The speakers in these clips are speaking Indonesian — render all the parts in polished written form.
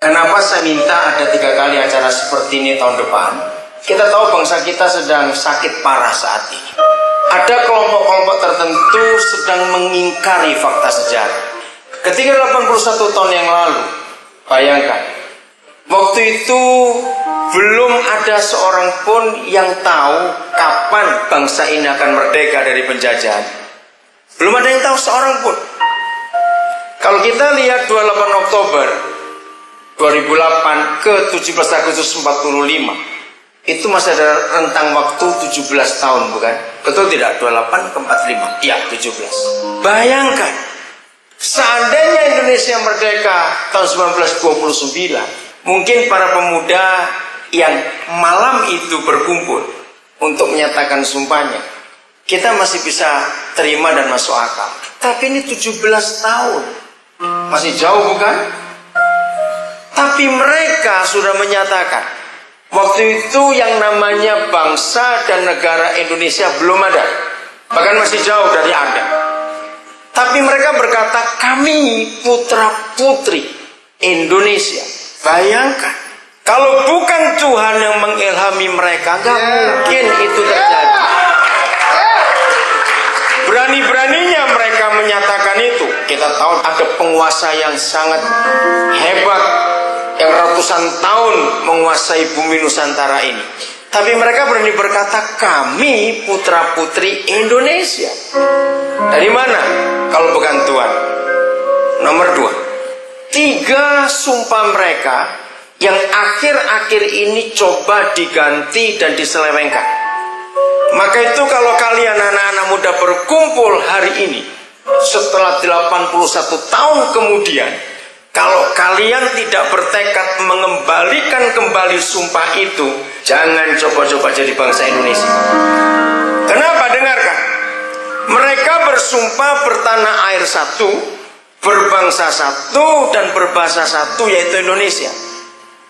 Kenapa saya minta ada 3 kali acara seperti ini tahun depan? Kita tahu bangsa kita sedang sakit parah saat ini. Ada kelompok-kelompok tertentu sedang mengingkari fakta sejarah. Ketika 81 tahun yang lalu, bayangkan, waktu itu belum ada seorang pun yang tahu kapan bangsa ini akan merdeka dari penjajahan. Belum ada yang tahu seorang pun. Kalau kita lihat 28 Oktober 2008 ke 17 Agustus 45, itu masih ada rentang waktu 17 tahun, bukan? Betul tidak? 28 ke 45? Iya, 17. Bayangkan, seandainya Indonesia merdeka tahun 1929, mungkin para pemuda yang malam itu berkumpul untuk menyatakan sumpahnya, kita masih bisa terima dan masuk akal. Tapi ini 17 tahun, masih jauh, bukan? Tapi mereka sudah menyatakan, waktu itu yang namanya bangsa dan negara Indonesia belum ada, bahkan masih jauh dari ada. Tapi mereka berkata, kami putra putri Indonesia. Bayangkan, kalau bukan Tuhan yang mengilhami mereka, gak mungkin itu terjadi. Berani-beraninya mereka menyatakan itu. Kita tahu ada penguasa yang sangat hebat, yang ratusan tahun menguasai bumi Nusantara ini. Tapi mereka berani berkata, kami putra putri Indonesia. Dari mana kalau bukan Tuhan? Nomor 2, 3 sumpah mereka yang akhir-akhir ini coba diganti dan diselewengkan. Maka itu kalau kalian anak-anak muda berkumpul hari ini, setelah 81 tahun kemudian, kalau kalian tidak bertekad mengembalikan kembali sumpah itu, jangan coba-coba jadi bangsa Indonesia. Kenapa? Dengarkan. Mereka bersumpah bertanah air satu, berbangsa satu, dan berbahasa satu, yaitu Indonesia.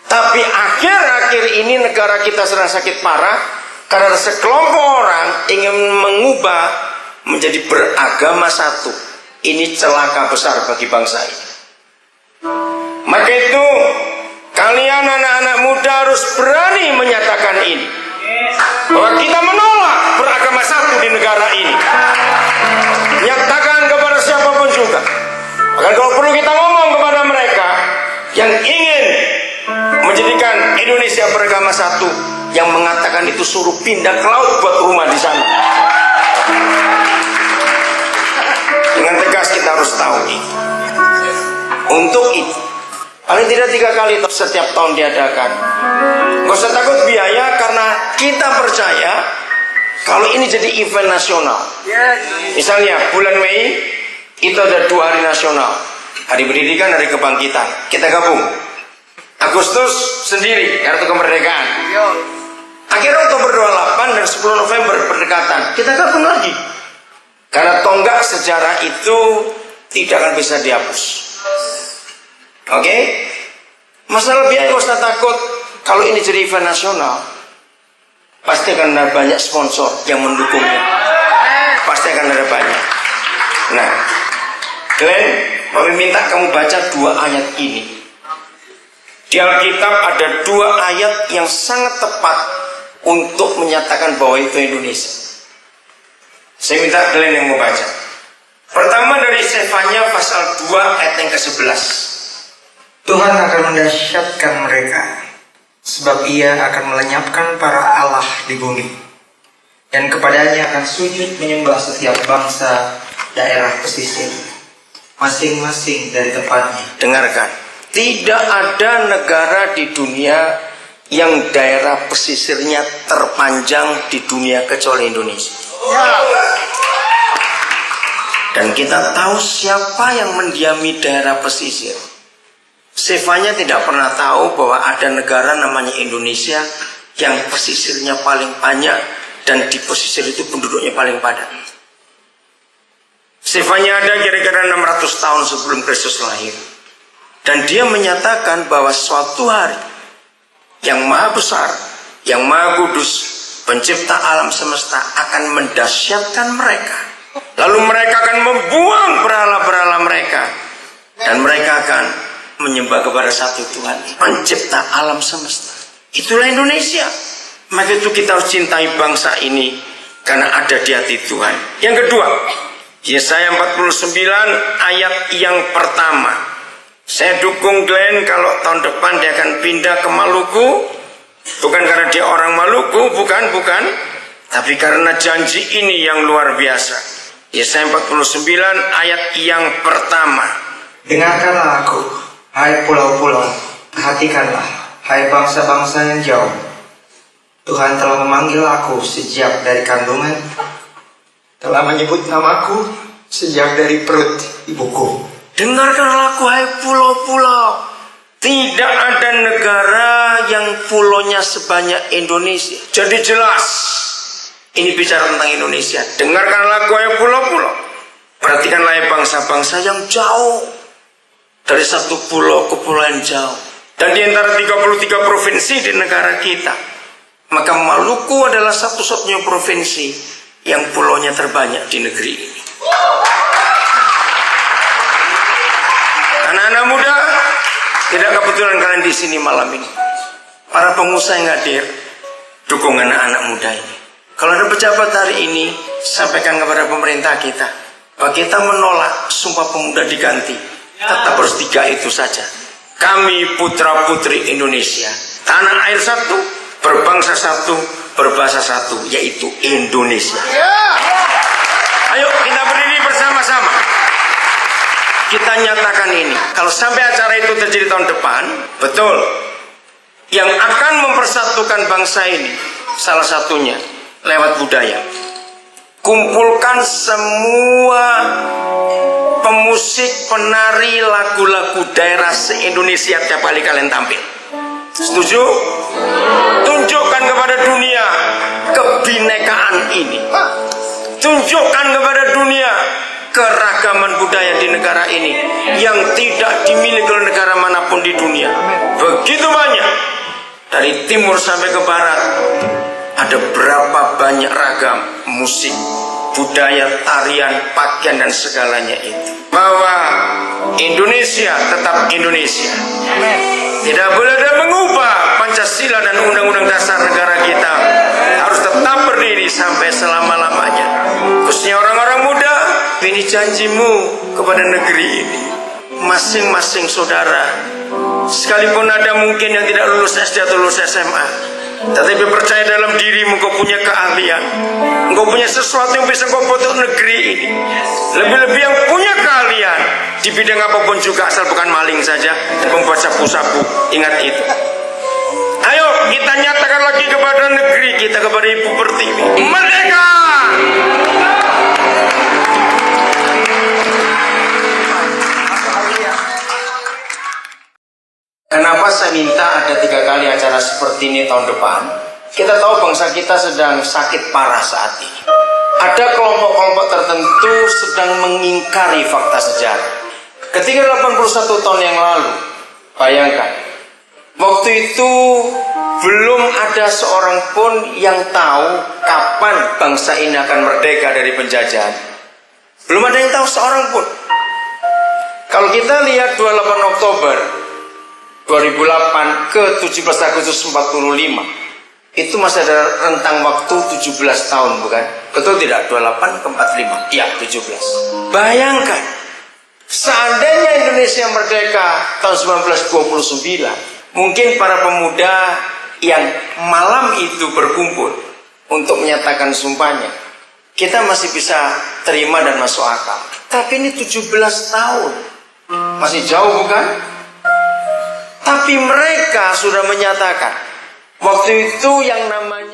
Tapi akhir-akhir ini negara kita sedang sakit parah karena sekelompok orang ingin mengubah menjadi beragama satu. Ini celaka besar bagi bangsa ini. Maka itu kalian anak-anak muda harus berani menyatakan ini, bahwa kita menolak beragama satu di negara ini. Nyatakan kepada siapapun juga. Bahkan kalau perlu kita ngomong kepada mereka yang ingin menjadikan Indonesia beragama satu, yang mengatakan itu suruh pindah ke laut buat rumah di sana. Dengan tegas kita harus tahu itu. Untuk itu, paling tidak 3 kali setiap tahun diadakan. Gak usah takut biaya, karena kita percaya kalau ini jadi event nasional. Misalnya bulan Mei itu ada 2 hari nasional, Hari Pendidikan, Hari Kebangkitan. Kita gabung. Agustus sendiri, Kartu Kemerdekaan. Akhir Oktober 28 dan 10 November berdekatan. Kita gabung lagi. Karena tonggak sejarah itu tidak akan bisa dihapus. Oke? Masalah biaya gak usah takut. Kalau ini jadi event nasional, pasti akan ada banyak sponsor yang mendukungnya. Pasti akan ada banyak. Nah, Glenn, kami minta kamu baca 2 ayat ini. Di Alkitab ada 2 ayat yang sangat tepat untuk menyatakan bahwa itu Indonesia. Saya minta Glenn yang mau baca. Pertama dari Sefanya pasal 2 ayat yang ke-11. Tuhan akan mendahsyatkan mereka, sebab ia akan melenyapkan para Allah di bumi, dan kepadanya akan sujud menyembah setiap bangsa daerah pesisir, masing-masing dari tempatnya. Dengarkan, tidak ada negara di dunia yang daerah pesisirnya terpanjang di dunia kecuali Indonesia. Dan kita tahu siapa yang mendiami daerah pesisir. Sefanya tidak pernah tahu bahwa ada negara namanya Indonesia yang pesisirnya paling banyak dan di pesisir itu penduduknya paling padat. Sefanya ada kira-kira 600 tahun sebelum Kristus lahir. Dan dia menyatakan bahwa suatu hari yang maha besar, yang maha kudus, pencipta alam semesta akan mendahsyatkan mereka. Lalu mereka akan membuang berhala-berhala mereka, dan mereka akan menyembah kepada satu Tuhan, pencipta alam semesta. Itulah Indonesia. Maka itu kita harus cintai bangsa ini karena ada di hati Tuhan. Yang kedua, Yesaya 49 ayat yang pertama. Saya dukung Glenn kalau tahun depan dia akan pindah ke Maluku. Bukan karena dia orang Maluku, bukan. Tapi karena janji ini yang luar biasa. Yesaya 49 ayat yang pertama. Dengarkanlah aku, hai pulau-pulau, perhatikanlah, hai bangsa-bangsa yang jauh. Tuhan telah memanggil aku sejak dari kandungan, telah menyebut namaku sejak dari perut ibuku. Dengarkanlah aku, hai pulau-pulau. Tidak ada negara yang pulaunya sebanyak Indonesia. Jadi jelas, ini bicara tentang Indonesia. Dengarkanlah aku, hai pulau-pulau. Perhatikanlah hai bangsa-bangsa yang jauh. Dari satu pulau ke pulau yang jauh. Dan di antara 33 provinsi di negara kita, maka Maluku adalah satu-satunya provinsi yang pulaunya terbanyak di negeri ini. Anak-anak muda, tidak kebetulan kalian di sini malam ini. Para pengusaha yang hadir, dukung anak-anak muda ini. Kalau ada pejabat hari ini, sampaikan kepada pemerintah kita bahwa kita menolak Sumpah Pemuda diganti. Tetap harus 3 itu saja. Kami putra-putri Indonesia, tanah air satu, berbangsa satu, berbahasa satu, yaitu Indonesia. Ayo kita berdiri bersama-sama. Kita nyatakan ini. Kalau sampai acara itu terjadi tahun depan, betul, yang akan mempersatukan bangsa ini salah satunya lewat budaya. Kumpulkan semua pemusik, penari, lagu-lagu daerah se-Indonesia tiap kali kalian tampil. Setuju? Tunjukkan kepada dunia kebinekaan ini. Tunjukkan kepada dunia keragaman budaya di negara ini yang tidak dimiliki oleh negara manapun di dunia. Begitu banyak. Dari timur sampai ke barat, ada berapa banyak ragam musik, budaya, tarian, pakaian, dan segalanya itu. Bahwa Indonesia tetap Indonesia. Tidak boleh ada mengubah Pancasila dan Undang-Undang Dasar negara kita. Harus tetap berdiri sampai selama-lamanya. Khususnya orang-orang muda, ini janjimu kepada negeri ini. Masing-masing saudara, sekalipun ada mungkin yang tidak lulus SD atau lulus SMA, tetapi percaya dalam dirimu, kau punya keahlian, engkau punya sesuatu yang bisa kau buat untuk negeri ini. Lebih-lebih yang punya keahlian di bidang apapun juga, asal bukan maling saja dan membuat sapu-sapu. Ingat itu. Ayo kita nyatakan lagi kepada negeri kita, kepada Ibu Pertiwi, merdeka! Kenapa saya minta ada 3 kali acara seperti ini tahun depan? Kita tahu bangsa kita sedang sakit parah saat ini. Ada kelompok-kelompok tertentu sedang mengingkari fakta sejarah. Ketika 81 tahun yang lalu, bayangkan, waktu itu belum ada seorang pun yang tahu kapan bangsa ini akan merdeka dari penjajahan. Belum ada yang tahu seorang pun. Kalau kita lihat 28 Oktober 2008 ke 17 Agustus 45, itu masih ada rentang waktu 17 tahun, bukan? Betul tidak? 28 ke 45? Iya, 17. Bayangkan, seandainya Indonesia merdeka tahun 1929, mungkin para pemuda yang malam itu berkumpul untuk menyatakan sumpahnya, kita masih bisa terima dan masuk akal. Tapi ini 17 tahun, masih jauh, bukan? Tapi mereka sudah menyatakan waktu itu yang namanya